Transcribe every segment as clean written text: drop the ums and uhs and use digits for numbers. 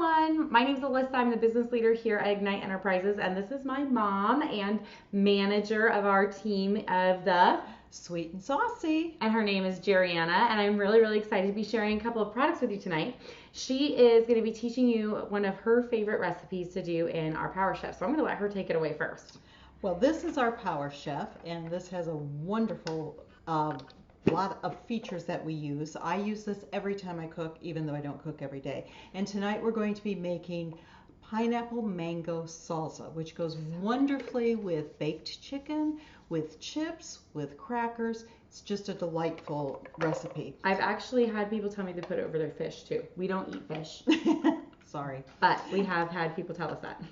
everyone. My name is Alyssa. I'm the business leader here at Ignite Enterprises, and this is my mom and manager of our team of the Sweet and Saucy. And her name is Jerianna, and I'm really, really excited to be sharing a couple of products with you tonight. She is going to be teaching you one of her favorite recipes to do in our Power Chef, so I'm going to let her take it away first. Well, this is our Power Chef, and this has a wonderful lot of features that we use. I use this every time I cook, even though I don't cook every day. And tonight we're going to be making pineapple mango salsa, which goes wonderfully with baked chicken, with chips, with crackers. It's just a delightful recipe. I've actually had people tell me to put it over their fish too. We don't eat fish. Sorry. But we have had people tell us that.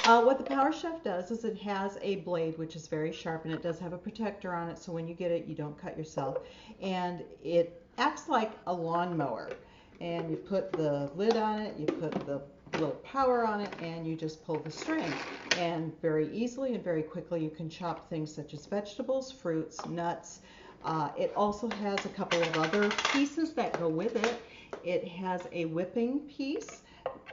What the Power Chef does is it has a blade which is very sharp, and it does have a protector on it, so when you get it, you don't cut yourself. And it acts like a lawnmower. And you put the lid on it, you put the little power on it, and you just pull the string. And very easily and very quickly you can chop things such as vegetables, fruits, nuts. It also has a couple of other pieces that go with it. It has a whipping piece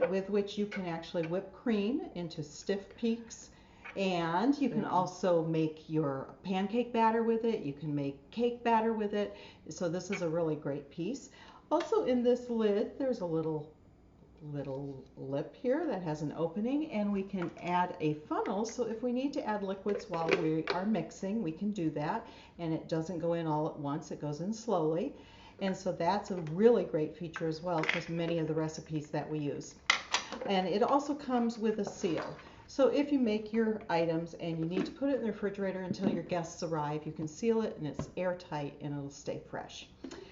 with which you can actually whip cream into stiff peaks, and you can also make your pancake batter with it. You can make cake batter with it. So this is a really great piece. Also in this lid there's a little lip here that has an opening, and we can add a funnel, so if we need to add liquids while we are mixing, we can do that, and it doesn't go in all at once, it goes in slowly. And so that's a really great feature as well for many of the recipes that we use. And it also comes with a seal. So if you make your items and you need to put it in the refrigerator until your guests arrive, you can seal it, and it's airtight and it'll stay fresh.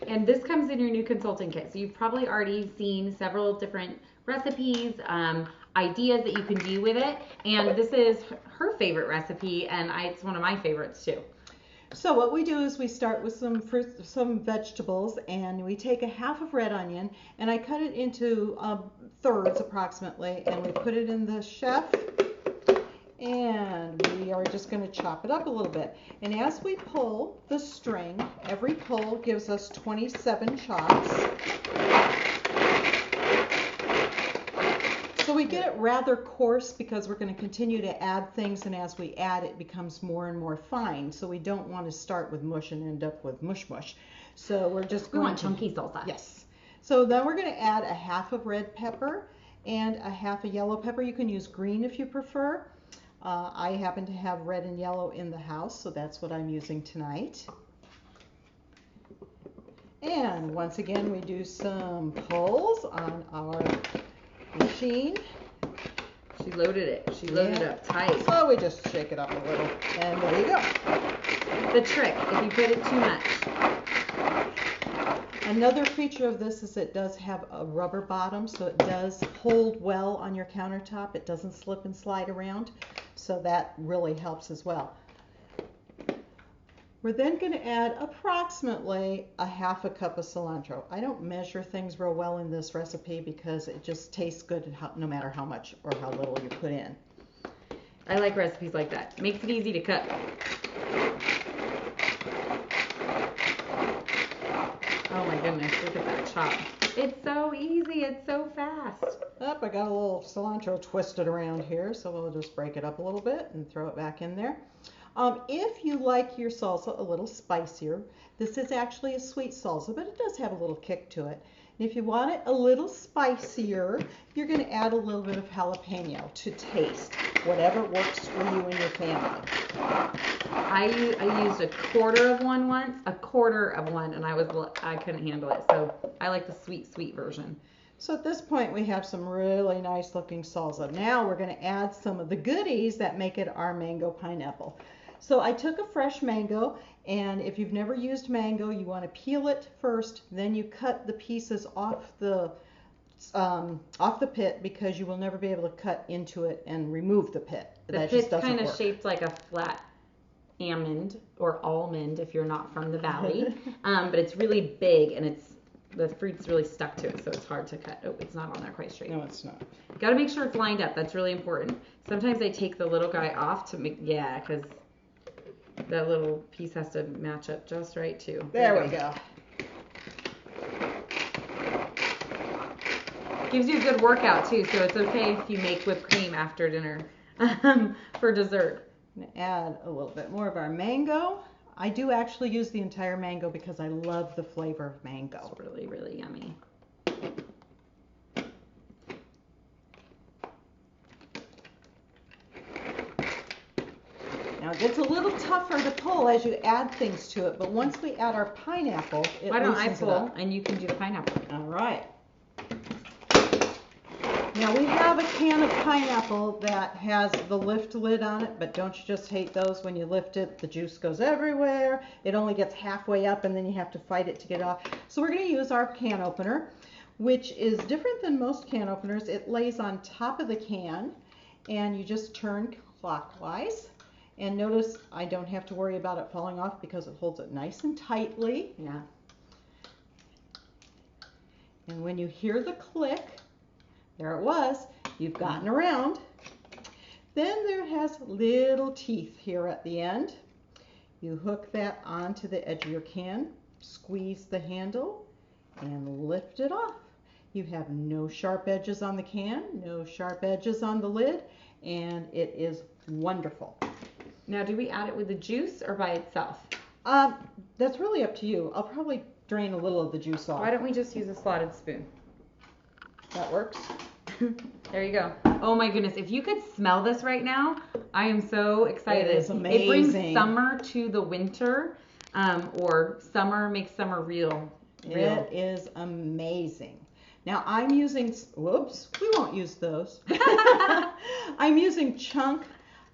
And this comes in your new consulting kit. So you've probably already seen several different recipes, ideas that you can do with it. And this is her favorite recipe, and it's one of my favorites too. So what we do is we start with some fruit, some vegetables, and we take a half of red onion, and I cut it into thirds approximately, and we put it in the chef, and we are just going to chop it up a little bit. And as we pull the string, every pull gives us 27 chops. So we get it rather coarse because we're going to continue to add things, and as we add it becomes more and more fine. So we don't want to start with mush and end up with mush mush. So we're just going to... chunky salsa. Yes. So then we're going to add a half of red pepper and a half of yellow pepper. You can use green if you prefer. I happen to have red and yellow in the house, so that's what I'm using tonight. And once again, we do some pulls on our machine. She loaded it. She loaded it up tight. So we just shake it up a little, and there you go. The trick, if you put it too much. Another feature of this is it does have a rubber bottom, so it does hold well on your countertop. It doesn't slip and slide around, so that really helps as well. We're then going to add approximately a half a cup of cilantro. I don't measure things real well in this recipe because it just tastes good no matter how much or how little you put in. I like recipes like that. Makes it easy to cook. Oh my goodness, look at that chop. It's so easy, it's so fast. I got a little cilantro twisted around here, so we'll just break it up a little bit and throw it back in there. If you like your salsa a little spicier, this is actually a sweet salsa, but it does have a little kick to it. And if you want it a little spicier, you're going to add a little bit of jalapeno to taste, whatever works for you and your family. I used a quarter of one once, and I couldn't handle it, so I like the sweet version. So at this point we have some really nice looking salsa. Now we're going to add some of the goodies that make it our mango pineapple. So I took a fresh mango, and if you've never used mango, you want to peel it first, then you cut the pieces off the pit, because you will never be able to cut into it and remove the pit. The pit's kind of shaped like a flat almond or almond if you're not from the valley, but it's really big, and the fruit's really stuck to it, so it's hard to cut. Oh, it's not on there quite straight. No, it's not. Got to make sure it's lined up. That's really important. Sometimes they take the little guy off to make, because that little piece has to match up just right too. There we go. Gives you a good workout too, so it's okay if you make whipped cream after dinner for dessert. I'm gonna add a little bit more of our mango. I do actually use the entire mango because I love the flavor of mango. It's really, really yummy. Now it gets a little tougher to pull as you add things to it, but once we add our pineapple, it Why don't I loosens it pull up. and you can do the pineapple? All right. Now we have a can of pineapple that has the lift lid on it, but don't you just hate those? When you lift it, the juice goes everywhere. It only gets halfway up and then you have to fight it to get off. So we're going to use our can opener, which is different than most can openers. It lays on top of the can and you just turn clockwise. And notice I don't have to worry about it falling off because it holds it nice and tightly. Yeah. And when you hear the click, there it was, you've gotten around. Then there has little teeth here at the end. You hook that onto the edge of your can, squeeze the handle, and lift it off. You have no sharp edges on the can, no sharp edges on the lid, and it is wonderful. Now, do we add it with the juice or by itself? That's really up to you. I'll probably drain a little of the juice off. Why don't we just use a slotted spoon? That works. There you go. Oh my goodness, if you could smell this right now, I am so excited. It is amazing. It brings summer to the winter, or summer makes summer real. It is amazing. Now I'm using, whoops, we won't use those. I'm using chunk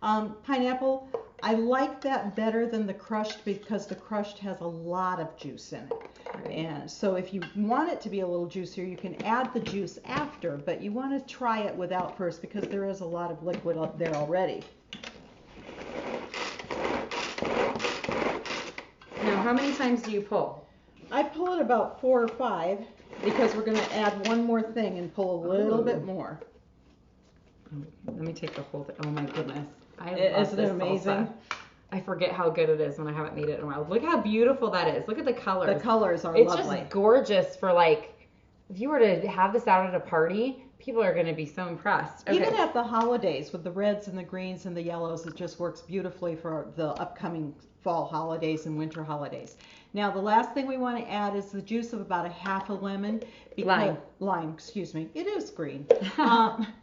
pineapple. I like that better than the crushed because the crushed has a lot of juice in it. Right. And so if you want it to be a little juicier, you can add the juice after, but you want to try it without first because there is a lot of liquid up there already. Now, how many times do you pull? I pull it about 4 or 5 because we're going to add one more thing and pull a little bit more. Let me take the whole thing. Oh my goodness. Isn't it amazing? Salsa. I forget how good it is when I haven't made it in a while. Look how beautiful that is. Look at the colors. The colors are it's lovely. It's just gorgeous for like, if you were to have this out at a party, people are going to be so impressed. Okay. Even at the holidays with the reds and the greens and the yellows, it just works beautifully for the upcoming fall holidays and winter holidays. Now the last thing we want to add is the juice of about a half a lemon. Lime, excuse me. It is green.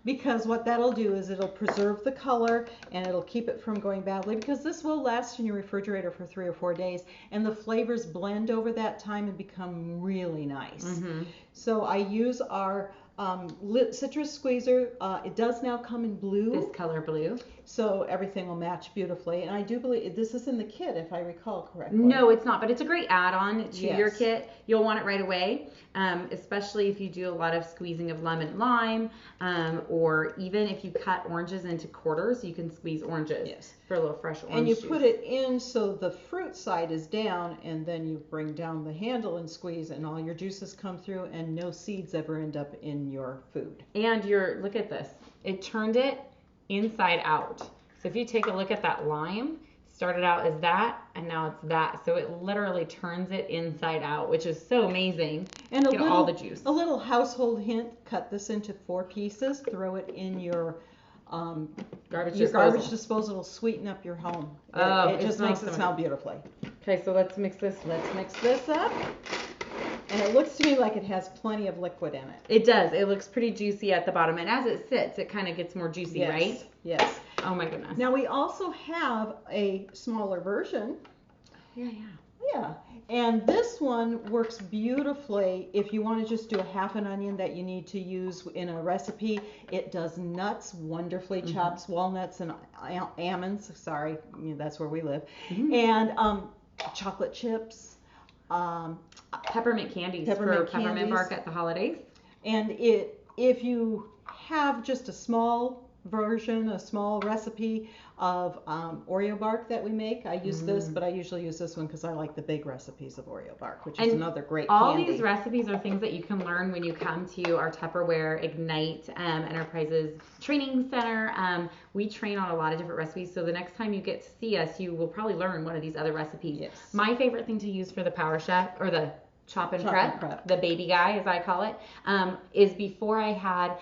Because what that'll do is it'll preserve the color and it'll keep it from going badly because this will last in your refrigerator for 3 or 4 days and the flavors blend over that time and become really nice. Mm-hmm. So I use our citrus squeezer. It does now come in blue. This color blue. So everything will match beautifully. And I do believe this is in the kit, if I recall correctly. No, it's not, but it's a great add-on to Yes. your kit. You'll want it right away, especially if you do a lot of squeezing of lemon and lime, or even if you cut oranges into quarters, you can squeeze oranges for a little fresh orange And you juice. put it in so the fruit side is down, and then you bring down the handle and squeeze, and all your juices come through, and no seeds ever end up in your food. And look at this. It turned it inside out. So if you take a look at that lime, started out as that, and now it's that. So it literally turns it inside out, which is so amazing. And get all the juice. A little household hint, cut this into 4 pieces, throw it in your garbage disposal. It'll sweeten up your home. It just makes it smell beautifully. Okay, so let's mix this. Let's mix this up. And it looks to me like it has plenty of liquid in it. It does. It looks pretty juicy at the bottom. And as it sits, it kind of gets more juicy, Yes. right? Yes. Oh my goodness. Now we also have a smaller version. Yeah. And this one works beautifully if you want to just do a half an onion that you need to use in a recipe. It does nuts wonderfully, chops walnuts and almonds. Sorry, that's where we live. Mm-hmm. And chocolate chips. Peppermint candies for peppermint bark at the holidays. And if you have just a small version, a small recipe of Oreo bark that we make, I use this, but I usually use this one because I like the big recipes of Oreo bark, which is another great candy. All these recipes are things that you can learn when you come to our Tupperware Ignite Enterprises Training Center. We train on a lot of different recipes, so the next time you get to see us, you will probably learn one of these other recipes. Yes. My favorite thing to use for the Power Chef, or the chop and Chop and prep, prep. the baby guy, as I call it, is before I had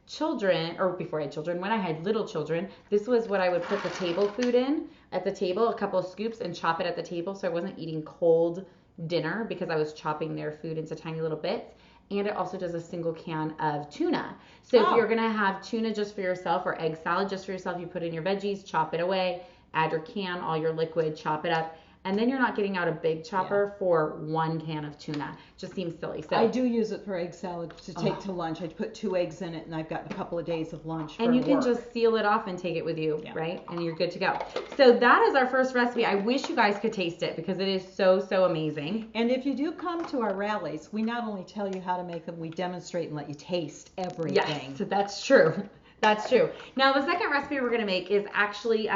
children, or before I had children, when I had little children, this was what I would put the table food in at the table, a couple of scoops, and chop it at the table, so I wasn't eating cold dinner because I was chopping their food into tiny little bits. And it also does a single can of tuna. So if you're gonna have tuna just for yourself or egg salad just for yourself, you put in your veggies, chop it away, add your can, all your liquid, chop it up. And then you're not getting out a big chopper for 1 can of tuna. Just seems silly. So I do use it for egg salad to take to lunch. I put 2 eggs in it, and I've got a couple of days of lunch for and you can work. just seal it off and take it with you, right? And you're good to go. So that is our first recipe. I wish you guys could taste it because it is so, so amazing. And if you do come to our rallies, we not only tell you how to make them, we demonstrate and let you taste everything. Yes, that's true. That's true. Now the second recipe we're going to make is actually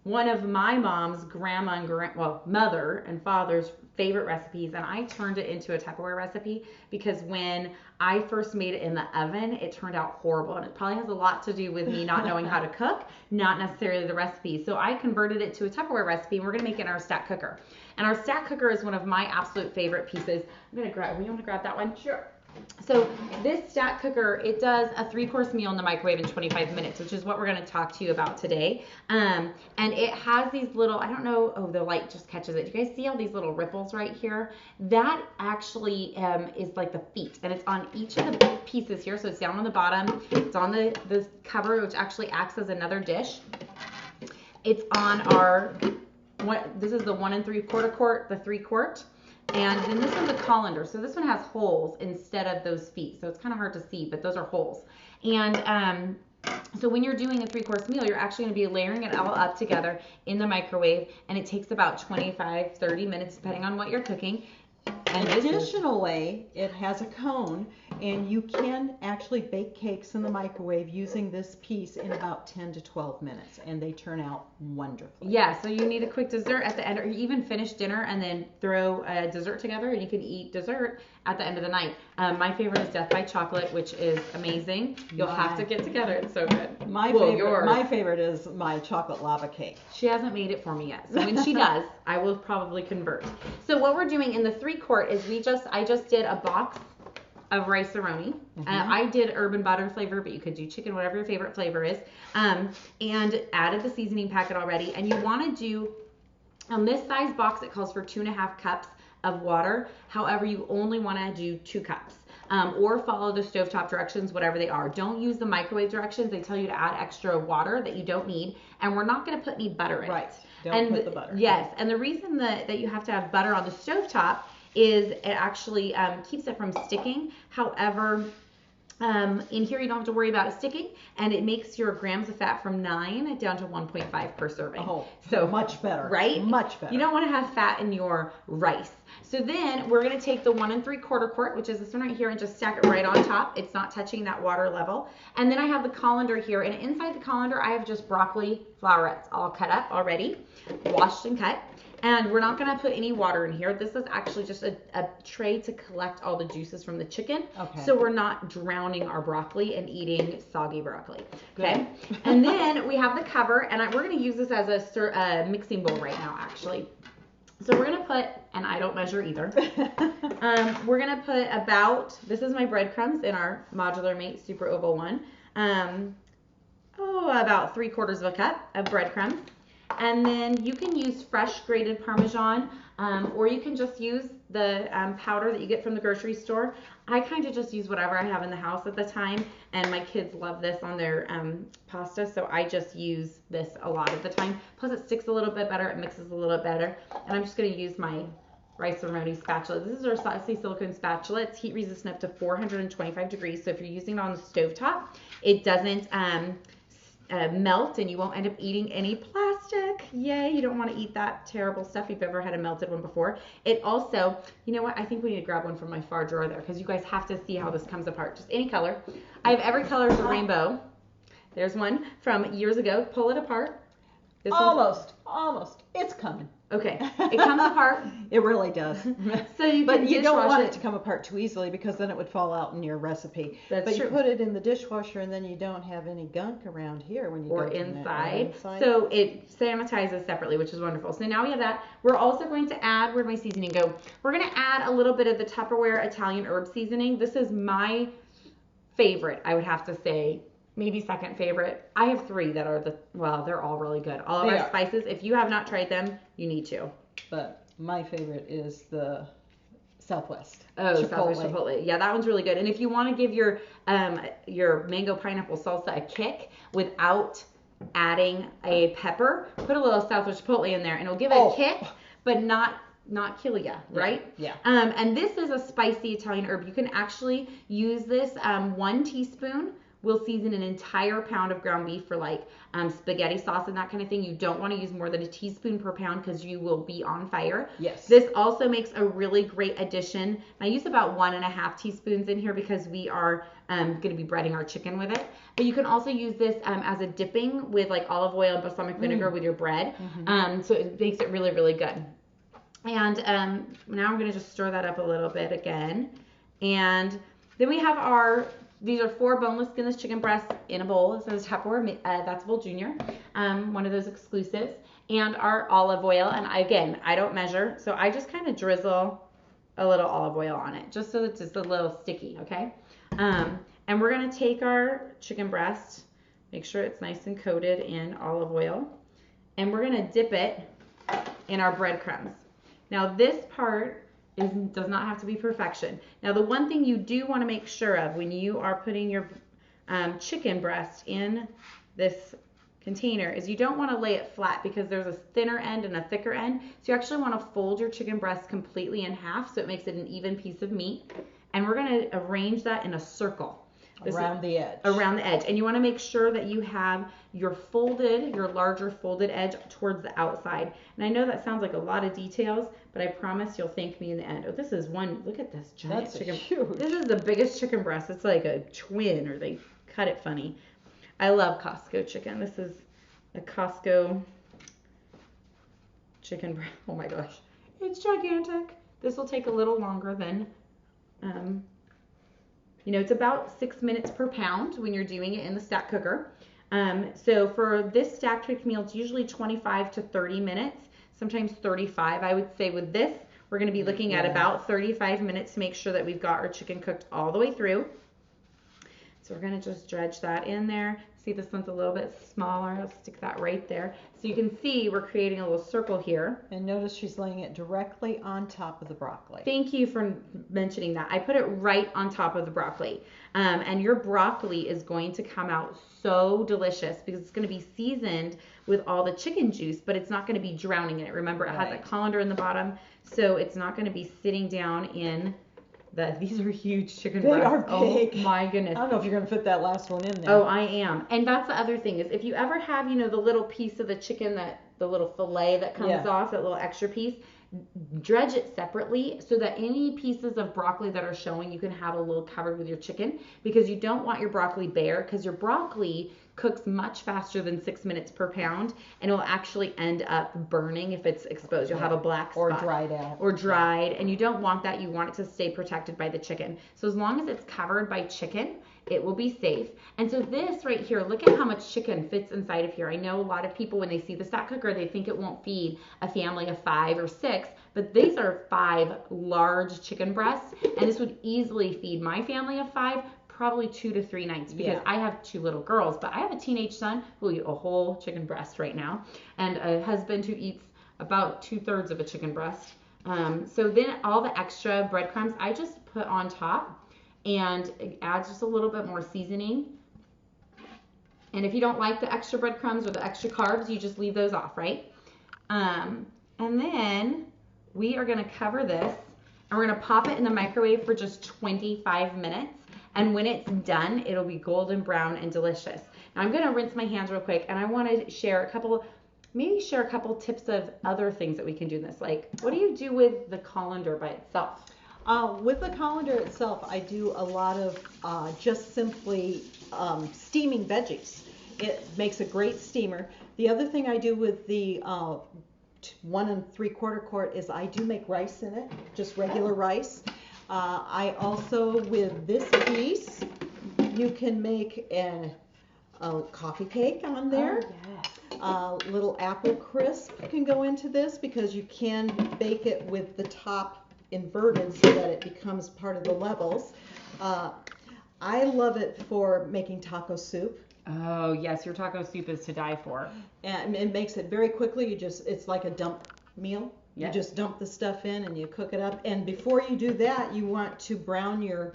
one of my mom's grandma and mother and father's favorite recipes, and I turned it into a Tupperware recipe because when I first made it in the oven, it turned out horrible, and it probably has a lot to do with me not knowing how to cook, not necessarily the recipe. So I converted it to a Tupperware recipe, and we're gonna make it in our stack cooker. And our stack cooker is one of my absolute favorite pieces. You want to grab that one? Sure. So this stack cooker, it does a 3-course meal in the microwave in 25 minutes, which is what we're going to talk to you about today. And it has these little, I don't know, the light just catches it. Do you guys see all these little ripples right here? That actually is like the feet, and it's on each of the pieces here. So it's down on the bottom, it's on the cover, which actually acts as another dish. It's on this is the 1 3/4 quart, the 3-quart. And then this one's a colander. So this one has holes instead of those feet. So it's kind of hard to see, but those are holes. And so when you're doing a 3-course meal, you're actually going to be layering it all up together in the microwave. And it takes about 25, 30 minutes, depending on what you're cooking. And additionally, it has a cone, and you can actually bake cakes in the microwave using this piece in about 10 to 12 minutes, and they turn out wonderfully. Yeah, so you need a quick dessert at the end, or you even finish dinner and then throw a dessert together, and you can eat dessert at the end of the night. My favorite is Death by Chocolate, which is amazing. You'll have to get together. It's so good. My favorite is my chocolate lava cake. She hasn't made it for me yet. So when she does, I will probably convert. So what we're doing in the 3-quart is I just did a box of rice-a-roni. I did herb and butter flavor, but you could do chicken, whatever your favorite flavor is. And added the seasoning packet already. And you want to do, on this size box, it calls for 2.5 cups of water. However, you only want to do 2 cups. Or follow the stovetop directions, whatever they are. Don't use the microwave directions. They tell you to add extra water that you don't need. And we're not going to put any butter in it. Don't put the butter. Yes. And the reason that you have to have butter on the stovetop is it actually keeps it from sticking. However, in here you don't have to worry about it sticking, and it makes your grams of fat from 9 down to 1.5 per serving. Oh, so much better. Right? Much better. You don't want to have fat in your rice. So then we're going to take the 1 3/4 quart, which is this one right here, and just stack it right on top. It's not touching that water level. And then I have the colander here, and inside the colander I have just broccoli flowerets all cut up already, washed and cut. And we're not going to put any water in here. This is actually just a tray to collect all the juices from the chicken. Okay. So we're not drowning our broccoli and eating soggy broccoli. Okay. And then we have the cover, and we're going to use this as a mixing bowl right now, actually. So we're going to put, and I don't measure either. We're going to put this is my breadcrumbs in our Modular Mate Super Oval one. About 3/4 of a cup of breadcrumbs. And then you can use fresh grated Parmesan, or you can just use the powder that you get from the grocery store. I kind of just use whatever I have in the house at the time, and my kids love this on their pasta, so I just use this a lot of the time. Plus it sticks a little bit better, it mixes a little bit better, and I'm just going to use my rice-a-roni spatula. This is our Salsa silicone spatula. It's heat resistant up to 425 degrees, so if you're using it on the stovetop, it doesn't melt, and you won't end up eating any plastic. Yay, you don't want to eat that terrible stuff if you've ever had a melted one before. It also, you know what, I think we need to grab one from my far drawer there, because you guys have to see how this comes apart. Just any color. I have every color of the rainbow. There's one from years ago. Pull it apart. Almost. It's coming. Okay, it comes apart. It really does. So you But can you don't dishwash want it to come apart too easily because then it would fall out in your recipe. That's But true. you put it in the dishwasher and then you don't have any gunk around here when you or go to inside. inside. So it sanitizes separately, which is wonderful. So now we have that. We're also going to add, where'd my seasoning go? We're going to add a little bit of the Tupperware Italian herb seasoning. This is my favorite, I would have to say. Maybe second favorite. I have three that are they're all really good. All of our spices, if you have not tried them, you need to. But my favorite is the Southwest. Oh, Southwest Chipotle. Yeah, that one's really good. And if you want to give your mango pineapple salsa a kick without adding a pepper, put a little Southwest Chipotle in there, and it'll give it a kick, but not kill you, right? Yeah. And this is a spicy Italian herb. You can actually use this 1 teaspoon. We'll season an entire pound of ground beef for like spaghetti sauce and that kind of thing. You don't want to use more than a teaspoon per pound because you will be on fire. Yes. This also makes a really great addition. I use about 1.5 teaspoons in here because we are going to be breading our chicken with it. But you can also use this as a dipping with like olive oil and balsamic vinegar with your bread. So it makes it really, really good. And now I'm going to just stir that up a little bit again. And then we have these are 4 boneless, skinless chicken breasts in a bowl. It says Tupperware, that's Bowl Junior, one of those exclusives. And our olive oil. And again, I don't measure, so I just kind of drizzle a little olive oil on it, just so it's just a little sticky, okay? And we're going to take our chicken breast, make sure it's nice and coated in olive oil, and we're going to dip it in our breadcrumbs. Now this part does not have to be perfection. Now the one thing you do want to make sure of when you are putting your chicken breast in this container is you don't want to lay it flat because there's a thinner end and a thicker end. So you actually want to fold your chicken breast completely in half so it makes it an even piece of meat. And we're going to arrange that in a circle. Around the edge. Around the edge. And you want to make sure that you have your larger folded edge towards the outside. And I know that sounds like a lot of details, but I promise you'll thank me in the end. Oh, this is one. Look at this giant chicken. Huge. This is the biggest chicken breast. It's like a twin, or they cut it funny. I love Costco chicken. This is a Costco chicken breast. Oh my gosh. It's gigantic. This will take a little longer than it's about 6 minutes per pound when you're doing it in the stack cooker. So for this stacked cooked meal, it's usually 25 to 30 minutes, sometimes 35. I would say with this, we're going to be looking at about 35 minutes to make sure that we've got our chicken cooked all the way through. So we're going to just dredge that in there. See, this one's a little bit smaller. I'll stick that right there. So you can see we're creating a little circle here. And notice she's laying it directly on top of the broccoli. Thank you for mentioning that. I put it right on top of the broccoli. And your broccoli is going to come out so delicious because it's going to be seasoned with all the chicken juice, but it's not going to be drowning in it. Remember, it has a colander in the bottom, so it's not going to be sitting down in these are huge chicken breasts. They are big. Oh my goodness. I don't know if you're going to fit that last one in there. Oh, I am. And that's the other thing is if you ever have, the little piece of the chicken the little fillet that comes off, that little extra piece, dredge it separately so that any pieces of broccoli that are showing you can have a little covered with your chicken because you don't want your broccoli bare because your broccoli cooks much faster than 6 minutes per pound and it will actually end up burning if it's exposed. You'll have a black spot. Or dried out. Or dried, and you don't want that. You want it to stay protected by the chicken. So as long as it's covered by chicken, it will be safe. And so this right here, look at how much chicken fits inside of here. I know a lot of people when they see the stack cooker, they think it won't feed a family of 5 or 6, but these are 5 large chicken breasts, and this would easily feed my family of 5 probably 2 to 3 nights because I have 2 little girls, but I have a teenage son who will eat a whole chicken breast right now and a husband who eats about 2/3 of a chicken breast. So then all the extra breadcrumbs I just put on top and add just a little bit more seasoning. And if you don't like the extra breadcrumbs or the extra carbs, you just leave those off, right? And then we are going to cover this and we're going to pop it in the microwave for just 25 minutes. And when it's done, it'll be golden brown and delicious. Now I'm going to rinse my hands real quick and I want to share a couple tips of other things that we can do in this. Like, what do you do with the colander by itself? With the colander itself, I do a lot of just simply steaming veggies. It makes a great steamer. The other thing I do with the 1 3/4 quart is I do make rice in it, just regular rice. I also, with this piece, you can make a coffee cake on there. Oh, yes. Little apple crisp can go into this because you can bake it with the top inverted so that it becomes part of the levels. I love it for making taco soup. Oh, yes, your taco soup is to die for. And it makes it very quickly. It's like a dump meal. Yes. You just dump the stuff in and you cook it up. And before you do that, you want to brown your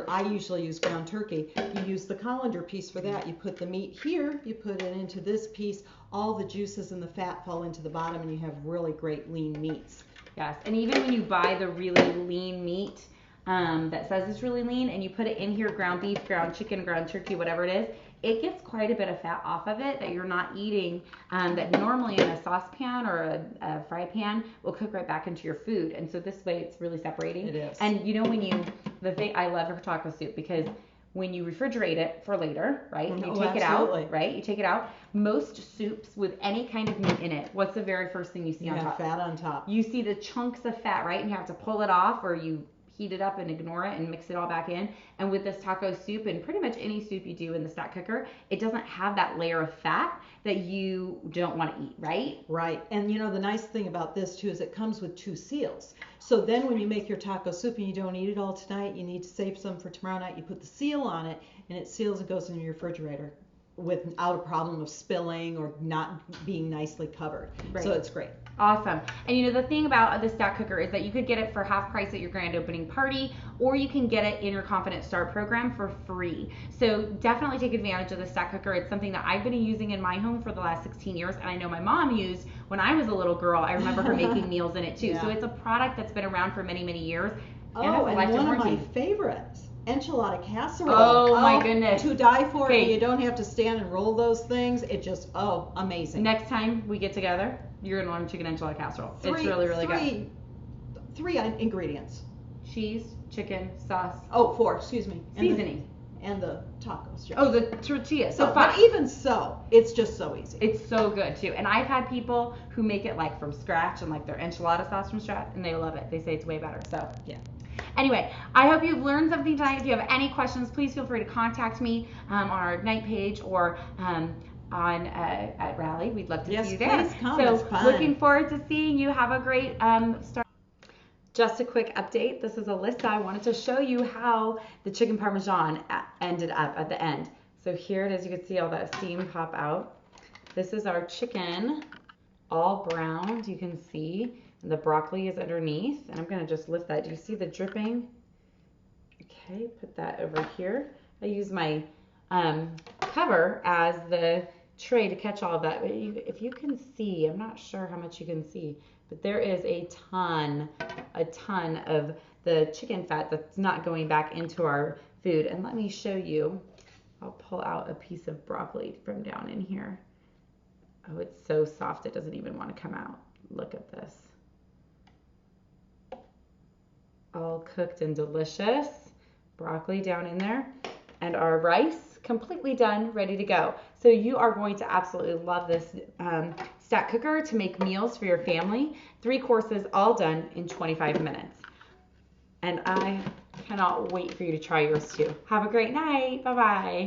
I usually use ground turkey. You use the colander piece for that. You put the meat here, you put it into this piece. All the juices and the fat fall into the bottom, and you have really great lean meats. Yes, and even when you buy the really lean meat that says it's really lean, and you put it in here, ground beef, ground chicken, ground turkey, whatever it is, it gets quite a bit of fat off of it that you're not eating, that normally in a saucepan or a fry pan will cook right back into your food. And so this way it's really separating. It is. And you know, the thing I love for taco soup, because when you refrigerate it for later, right, and you take it out, right, you take it out, most soups with any kind of meat in it, what's the very first thing you see on top? Fat on top. You see the chunks of fat, right, and you have to pull it off, or you heat it up and ignore it and mix it all back in. And with this taco soup, and pretty much any soup you do in the stack cooker, it doesn't have that layer of fat that you don't want to eat, right? Right. And you know, the nice thing about this too is it comes with 2 seals. So then when you make your taco soup and you don't eat it all tonight, you need to save some for tomorrow night, you put the seal on it and it seals and goes in your refrigerator without a problem of spilling or not being nicely covered. Right. So it's great. Awesome. And you know, the thing about the stack cooker is that you could get it for half price at your grand opening party, or you can get it in your Confident Start program for free. So definitely take advantage of the stack cooker. It's something that I've been using in my home for the last 16 years, and I know my mom used when I was a little girl. I remember her making meals in it too. Yeah. So it's a product that's been around for many, many years. And one of my favorites, enchilada casserole. Oh my goodness. To die for. Okay. You don't have to stand and roll those things. It just, amazing. Next time we get together, you're going to learn chicken enchilada casserole. It's really, really good. 3 ingredients. Cheese, chicken, sauce. 4, excuse me. Seasoning. And the tacos. Oh, the tortilla. So but even so, it's just so easy. It's so good too. And I've had people who make it like from scratch and like their enchilada sauce from scratch, and they love it. They say it's way better. So yeah. Anyway, I hope you've learned something tonight. If you have any questions, please feel free to contact me on our Ignite page or at Rally. We'd love to see you there. Please come. So it's fun. Looking forward to seeing you. Have a great start. Just a quick update. This is Alyssa. I wanted to show you how the chicken parmesan ended up at the end. So here it is. You can see all that steam pop out. This is our chicken, all browned. You can see. And the broccoli is underneath. And I'm going to just lift that. Do you see the dripping? Okay, put that over here. I use my cover as the tray to catch all of that. But if you can see, I'm not sure how much you can see, but there is a ton of the chicken fat that's not going back into our food. And let me show you. I'll pull out a piece of broccoli from down in here. Oh, it's so soft it doesn't even want to come out. Look at this. All cooked and delicious. Broccoli down in there. And our rice completely done, ready to go. So you are going to absolutely love this stack cooker to make meals for your family. 3 courses all done in 25 minutes. And I cannot wait for you to try yours too. Have a great night. Bye-bye.